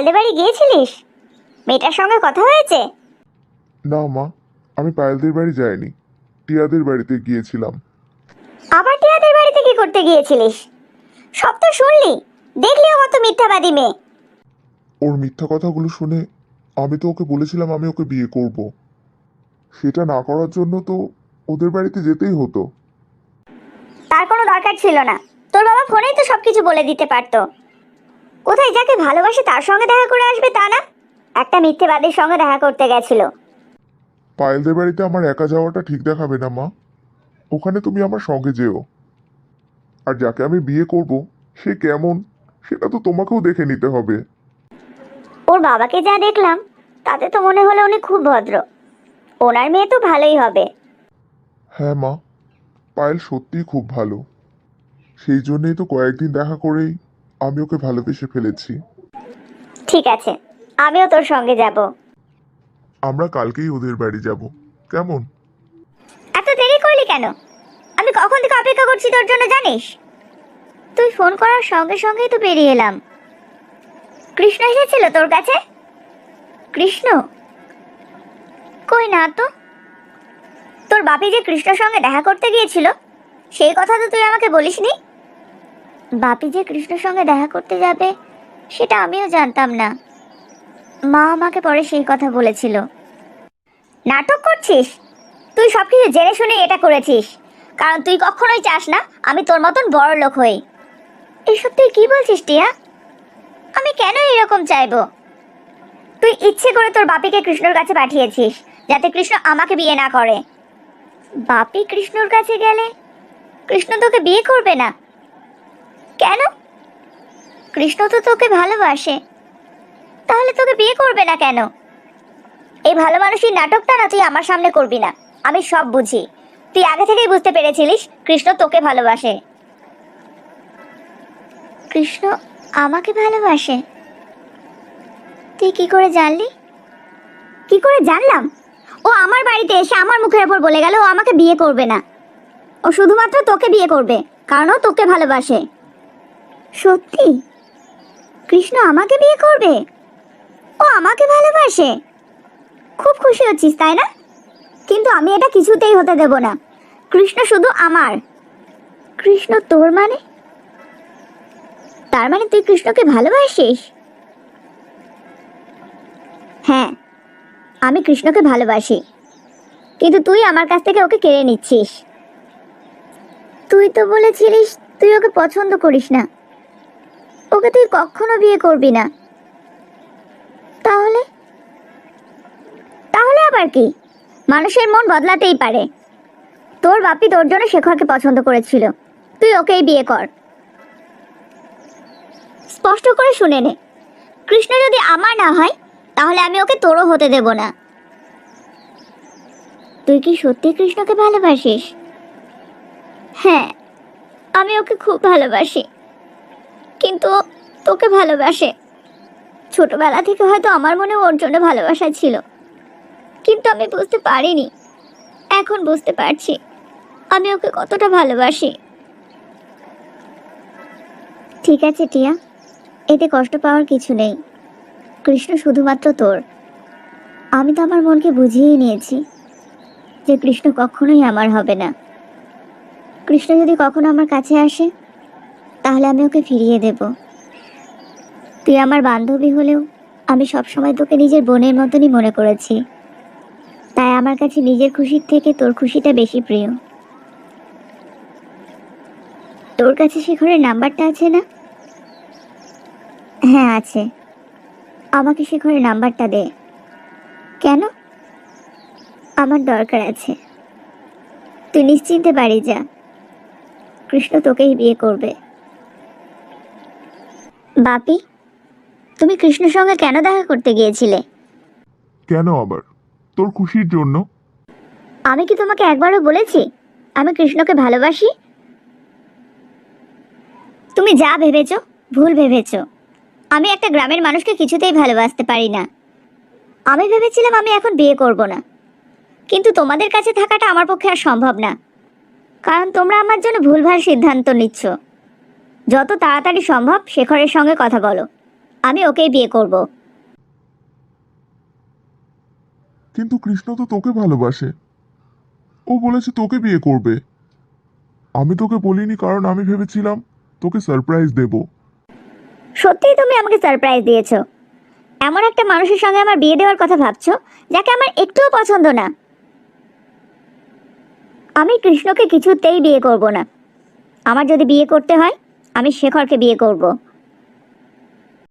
পায়েলদের বাড়ি গিয়েছিলিস? মেয়েটার সঙ্গে কথা হয়েছে? না মা, আমি পায়েলদের বাড়ি যাইনি, টিয়াদের বাড়িতে গিয়েছিলাম। আবার টিয়াদের বাড়িতে কি করতে গিয়েছিলিস? সব তো শুনলি, দেখলি ও মতো মিথ্যাবাদী মেয়ে। ওর মিথ্যা কথাগুলো শুনে আমি তো ওকে বলেছিলাম আমি ওকে বিয়ে করব। সেটা না করার জন্য তো ওদের বাড়িতে যেতেই হতো। তার কোনো দরকার ছিল না, তোর বাবা ফোনেই তো সবকিছু বলে দিতে পারতো। কোথায় যাকে ভালোবাসে তার সঙ্গে দেখা করে আসবে তা না, একটা মিথ্যেবাদীর সঙ্গে দেখা করতে গেছিল। পায়েলদের বাড়িতে আমার একা যাওয়াটা ঠিক দেখাবে না মা, ওখানে তুমি আমার সঙ্গে যেও। আর যাকে আমি বিয়ে করব সে কেমন সেটা তো তোমাকেও দেখে নিতে হবে। ওর বাবাকে যা দেখলাম তাতে তো মনে হলো উনি খুব ভদ্র, ওনার মেয়ে তো ভালোই হবে। হ্যাঁ মা, পায়েল সত্যিই খুব ভালো, সেই জন্যই তো কয়েকদিন দেখা করেই আমি ওকে ভালোবেসে ফেলেছি। ঠিক আছে, আমিও তোর সঙ্গে যাব। আমরা কালকেই ওদের বাড়ি যাব, কেমন? এত দেরি করলি কেন? আমি কখন থেকে অপেক্ষা করছি তোর জন্য জানিস? তুই ফোন করার সঙ্গে সঙ্গেই তো বেরিয়ে এলাম। কৃষ্ণ এসেছিল তোর কাছে? কৃষ্ণ? কই না তো। তোর বাপি যে কৃষ্ণর সঙ্গে দেখা করতে গিয়েছিল সেই কথা তো তুই আমাকে বলিসনি। বাপি যে কৃষ্ণর সঙ্গে দেখা করতে যাবে সেটা আমিও জানতাম না, মা আমাকে পরে সেই কথা বলেছিল। নাটক করছিস তুই, সবকিছু জেনে শুনে এটা করেছিস, কারণ তুই কখনোই চাস না আমি তোর মতন বড় লোক হই। এসব তুই কি বলছিস টিয়া? আমি কেন এরকম চাইবো? তুই ইচ্ছে করে তোর বাপিকে কৃষ্ণর কাছে পাঠিয়েছিস যাতে কৃষ্ণ আমাকে বিয়ে না করে। বাপি কৃষ্ণর কাছে গেলে কৃষ্ণ তোকে বিয়ে করবে না কেন? কৃষ্ণ তো তোকে ভালোবাসে, তাহলে তোকে বিয়ে করবে না কেন? এই ভালো মানুষের নাটকটা না তুই আমার সামনে করবি না, আমি সব বুঝি। তুই আগে থেকেই বুঝতে পেরেছিলিস কৃষ্ণ তোকে ভালোবাসে। কৃষ্ণ আমাকে ভালোবাসে? তুই কি করে জানলি? কি করে জানলাম? ও আমার বাড়িতে এসে আমার মুখের ওপর বলে গেল ও আমাকে বিয়ে করবে না, ও শুধুমাত্র তোকে বিয়ে করবে কারণ ও তোকে ভালোবাসে। সত্যি? কৃষ্ণ আমাকে বিয়ে করবে? ও আমাকে ভালোবাসে? খুব খুশি হচ্ছিস তাই না? কিন্তু আমি এটা কিছুতেই হতে দেব না। কৃষ্ণ শুধু আমার। কৃষ্ণ তোর মানে? তার মানে তুই কৃষ্ণকে ভালোবাসিস? হ্যাঁ, আমি কৃষ্ণকে ভালোবাসি, কিন্তু তুই আমার কাছ থেকে ওকে কেড়ে নিচ্ছিস। তুই তো বলেছিলিস তুই ওকে পছন্দ করিস না, ওকে তুই কখনো বিয়ে করবি না। তাহলে? তাহলে আবার কি? মানুষের মন বদলাতেই পারে। তোর বাপি তোর জন্য শেখরকে পছন্দ করেছিল, তুই ওকেই বিয়ে কর। স্পষ্ট করে শুনে নে, কৃষ্ণ যদি আমার না হয় তাহলে আমি ওকে তোরও হতে দেব না। তুই কি সত্যি কৃষ্ণকে ভালোবাসিস? হ্যাঁ, আমি ওকে খুব ভালোবাসি, কিন্তু ও তোকে ভালোবাসে। ছোটবেলা থেকে হয়তো আমার মনে ওর জন্য ভালোবাসা ছিল, কিন্তু আমি বুঝতে পারিনি। এখন বুঝতে পারছি আমি ওকে কতটা ভালোবাসি। ঠিক আছে টিয়া, এতে কষ্ট পাওয়ার কিছু নেই। কৃষ্ণ শুধুমাত্র তোর। আমি তো আমার মনকে বুঝিয়েই নিয়েছি যে কৃষ্ণ কখনোই আমার হবে না। কৃষ্ণ যদি কখনো আমার কাছে আসে তাহলে আমি ওকে ফিরিয়ে দেব। তুই আমার বান্ধবী হলেও আমি সবসময় তোকে নিজের বোনের মতনই মনে করেছি, তাই আমার কাছে নিজের খুশির থেকে তোর খুশিটা বেশি প্রিয়। তোর কাছে শেখরের নাম্বারটা আছে না? হ্যাঁ আছে, আমাকে শেখরের নাম্বারটা দে। কেন? আমার দরকার আছে। তুই নিশ্চিন্তে বাড়ি যা, কৃষ্ণ তোকেই বিয়ে করবে। বাপি, তুমি কৃষ্ণের সঙ্গে কেন দেখা করতে গিয়েছিলে? কেন আবার? তোর খুশির জন্য। আমি কি তোমাকে একবারও বলেছি আমি কৃষ্ণকে ভালোবাসি? তুমি যা ভেবেছো ভুল ভেবেছো। আমি একটা গ্রামের মানুষকে কিছুতেই ভালোবাসতে পারি না। আমি ভেবেছিলাম আমি এখন বিয়ে করব না, কিন্তু তোমাদের কাছে থাকাটা আমার পক্ষে আর সম্ভব না, কারণ তোমরা আমার জন্য ভুলভাল সিদ্ধান্ত নিচ্ছ। যত তাড়াতাড়ি সম্ভব শেখরের সঙ্গে কথা বলো, আমি ওকেই বিয়ে করব। কিন্তু কৃষ্ণ তো তোকে ভালোবাসে, ও বলেছে তোকে বিয়ে করবে। আমি তোকে বলিনি কারণ আমি ভেবেছিলাম তোকে সারপ্রাইজ দেব। সত্যিই তুমি আমাকে সারপ্রাইজ দিয়েছো। এমন একটা মানুষের সঙ্গে আমার বিয়ে দেওয়ার কথা ভাবছো যাকে আমার একটুও পছন্দ না। আমি কৃষ্ণকে কিছুতেই বিয়ে করব না। আমার যদি বিয়ে করতে হয় আমি শেখরকে বিয়ে করব।